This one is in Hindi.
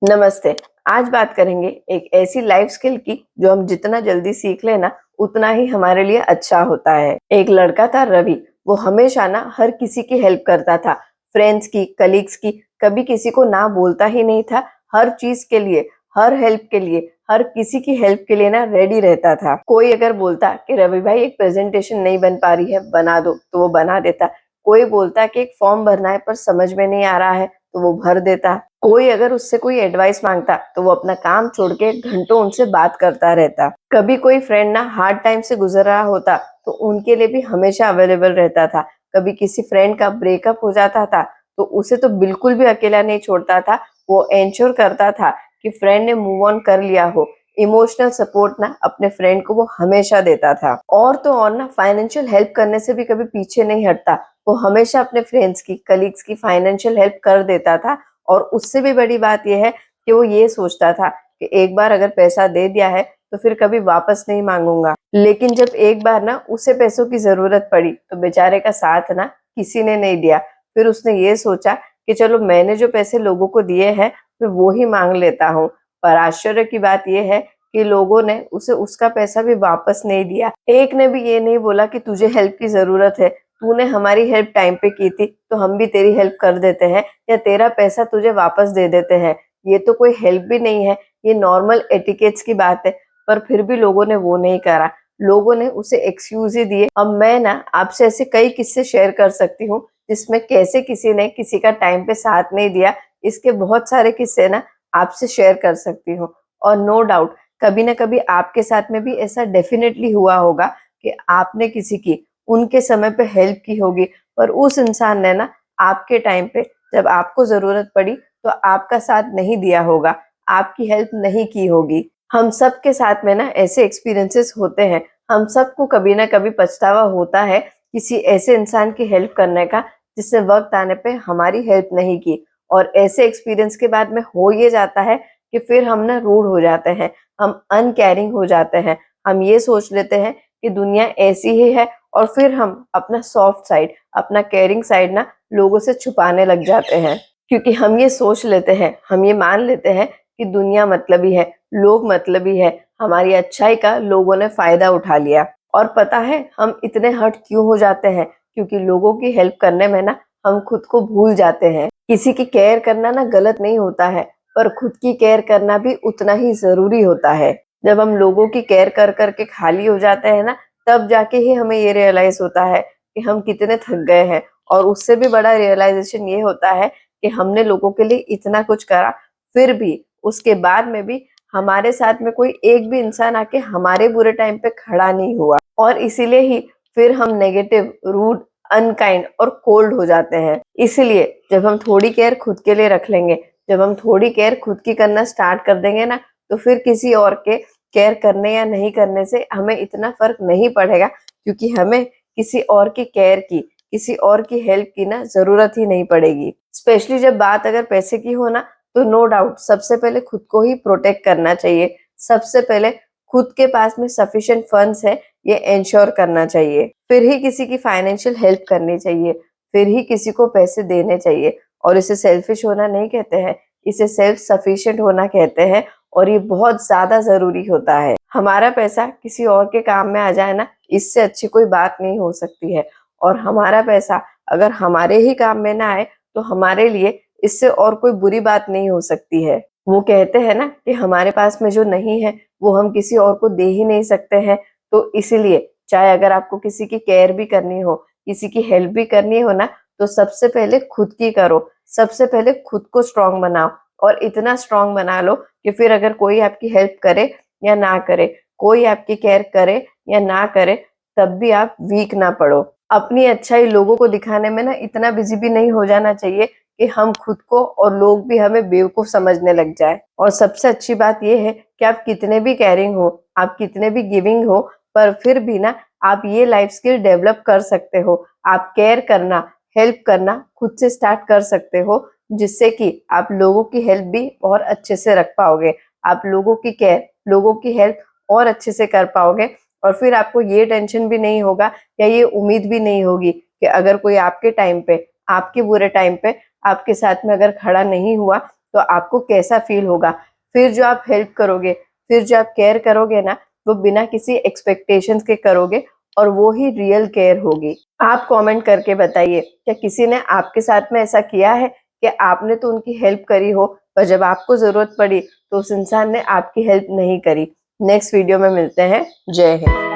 नमस्ते। आज बात करेंगे एक ऐसी लाइफ स्किल की जो हम जितना जल्दी सीख लेना उतना ही हमारे लिए अच्छा होता है। एक लड़का था रवि, वो हमेशा ना हर किसी की हेल्प करता था, फ्रेंड्स की, कलीग्स की, कभी किसी को ना बोलता ही नहीं था। हर चीज के लिए, हर हेल्प के लिए, हर किसी की हेल्प के लिए ना रेडी रहता था। कोई अगर बोलता कि रवि भाई एक प्रेजेंटेशन नहीं बन पा रही है, बना दो, तो वो बना देता। कोई बोलता कि एक फॉर्म भरना है पर समझ में नहीं आ रहा है, तो वो भर देता। कोई अगर उससे कोई एडवाइस मांगता तो वो अपना काम छोड़ के घंटों उनसे बात करता रहता। कभी कोई फ्रेंड ना हार्ड टाइम से गुजर रहा होता तो उनके लिए भी हमेशा अवेलेबल रहता था। कभी किसी फ्रेंड का ब्रेकअप हो जाता था तो उसे तो बिल्कुल भी अकेला नहीं छोड़ता था। वो एंश्योर करता था कि फ्रेंड ने मूव ऑन कर लिया हो। इमोशनल सपोर्ट ना अपने फ्रेंड को वो हमेशा देता था। और तो और ना फाइनेंशियल हेल्प करने से भी कभी पीछे नहीं हटता। वो हमेशा अपने फ्रेंड्स की, कलीग्स की फाइनेंशियल हेल्प कर देता था। और उससे भी बड़ी बात यह है कि वो ये सोचता था कि एक बार अगर पैसा दे दिया है तो फिर कभी वापस नहीं मांगूंगा। लेकिन जब एक बार ना उसे पैसों की जरूरत पड़ी तो बेचारे का साथ ना किसी ने नहीं दिया। फिर उसने ये सोचा कि चलो मैंने जो पैसे लोगों को दिए हैं मैं वो ही मांग लेता हूँ। पर आश्चर्य की बात यह है कि लोगों ने उसे उसका पैसा भी वापस नहीं दिया। एक ने भी ये नहीं बोला कि तुझे हेल्प की जरूरत है, तूने हमारी हेल्प टाइम पे की थी तो हम भी तेरी हेल्प कर देते हैं या तेरा पैसा तुझे वापस दे देते हैं। ये तो कोई हेल्प भी नहीं है, ये नॉर्मल एटिकेट्स की बात है। पर फिर भी लोगों ने वो नहीं करा। लोगों ने उसे एक्सक्यूज ही दिए। अब मैं ना आपसे ऐसे कई किस्से शेयर कर सकती हूँ जिसमें कैसे किसी ने किसी का टाइम पे साथ नहीं दिया। इसके बहुत सारे किस्से ना आपसे शेयर कर सकती हूँ। और नो डाउट कभी ना कभी आपके साथ में भी ऐसा डेफिनेटली हुआ होगा कि आपने किसी की उनके समय पे हेल्प की होगी, पर उस इंसान ने ना आपके टाइम पे जब आपको जरूरत पड़ी तो आपका साथ नहीं दिया होगा, आपकी हेल्प नहीं की होगी। हम सब के साथ में ना ऐसे एक्सपीरियंसेस होते हैं। हम सबको कभी ना कभी पछतावा होता है किसी ऐसे इंसान की हेल्प करने का जिसने वक्त आने पे हमारी हेल्प नहीं की। और ऐसे एक्सपीरियंस के बाद में हो ये जाता है कि फिर हम ना रूड हो जाते हैं, हम अनकेयरिंग हो जाते हैं। हम ये सोच लेते हैं कि दुनिया ऐसी ही है और फिर हम अपना सॉफ्ट साइड, अपना केयरिंग साइड ना लोगों से छुपाने लग जाते हैं। क्योंकि हम ये सोच लेते हैं, हम ये मान लेते हैं कि दुनिया मतलबी है, लोग मतलबी है, हमारी अच्छाई का लोगों ने फायदा उठा लिया। और पता है हम इतने हर्ट क्यों हो जाते हैं? क्योंकि लोगों की हेल्प करने में ना हम खुद को भूल जाते हैं। किसी की केयर करना ना गलत नहीं होता है, पर खुद की केयर करना भी उतना ही जरूरी होता है। जब हम लोगों की केयर कर करके खाली हो जाते हैं ना, तब जाके ही हमें ये रियलाइज होता है कि हम कितने थक गए हैं। और उससे भी बड़ा रियलाइजेशन ये होता है कि हमने लोगों के लिए इतना कुछ करा, फिर भी उसके बाद में भी हमारे साथ में कोई एक भी इंसान आके हमारे बुरे टाइम पे खड़ा नहीं हुआ। और इसीलिए ही फिर हम नेगेटिव, रूड, अनकाइंड और कोल्ड हो जाते हैं। इसलिए जब हम थोड़ी केयर खुद के लिए रख लेंगे, जब हम थोड़ी केयर खुद की करना स्टार्ट कर देंगे ना, तो फिर किसी और के केयर करने या नहीं करने से हमें इतना फर्क नहीं पड़ेगा। क्योंकि हमें किसी और की केयर की, किसी और की हेल्प की ना जरूरत ही नहीं पड़ेगी। स्पेशली जब बात अगर पैसे की हो ना, तो नो डाउट सबसे पहले खुद को ही प्रोटेक्ट करना चाहिए। सबसे पहले खुद के पास में सफिशिएंट फंड्स है ये इंश्योर करना चाहिए। फिर ही किसी की फाइनेंशियल हेल्प करनी चाहिए, फिर ही किसी को पैसे देने चाहिए। और इसे सेल्फिश होना नहीं कहते हैं, इसे सेल्फ सफिशिएंट होना कहते हैं। और ये बहुत ज्यादा जरूरी होता है। हमारा पैसा किसी और के काम में आ जाए ना, इससे अच्छी कोई बात नहीं हो सकती है। और हमारा पैसा अगर हमारे ही काम में ना आए तो हमारे लिए इससे और कोई बुरी बात नहीं हो सकती है। वो कहते हैं ना कि हमारे पास में जो नहीं है वो हम किसी और को दे ही नहीं सकते हैं। तो इसीलिए चाहे अगर आपको किसी की केयर भी करनी हो, किसी की हेल्प भी करनी हो ना, तो सबसे पहले खुद की करो। सबसे पहले खुद को स्ट्रांग बनाओ। और इतना स्ट्रांग बना लो कि फिर अगर कोई आपकी हेल्प करे या ना करे, कोई आपकी केयर करे या ना करे, तब भी आप वीक ना पड़ो। अपनी अच्छाई लोगों को दिखाने में ना इतना बिजी भी नहीं हो जाना चाहिए कि हम खुद को और लोग भी हमें बेवकूफ समझने लग जाए। और सबसे अच्छी बात यह है कि आप कितने भी केयरिंग हो, आप कितने भी गिविंग हो, पर फिर भी ना आप ये लाइफ स्किल डेवलप कर सकते हो। आप केयर करना, हेल्प करना खुद से स्टार्ट कर सकते हो, जिससे कि आप लोगों की हेल्प भी और अच्छे से रख पाओगे। आप लोगों की केयर, लोगों की हेल्प और अच्छे से कर पाओगे। और फिर आपको ये टेंशन भी नहीं होगा या ये उम्मीद भी नहीं होगी कि अगर कोई आपके टाइम पे, आपके बुरे टाइम पे आपके साथ में अगर खड़ा नहीं हुआ तो आपको कैसा फील होगा। फिर जो आप हेल्प करोगे, फिर जो आप केयर करोगे ना, वो बिना किसी एक्सपेक्टेशंस के करोगे और वो ही रियल केयर होगी। आप कमेंट करके बताइए, क्या किसी ने आपके साथ में ऐसा किया है कि आपने तो उनकी हेल्प करी हो, पर जब आपको जरूरत पड़ी तो उस इंसान ने आपकी हेल्प नहीं करी। नेक्स्ट वीडियो में मिलते हैं। जय हिंद।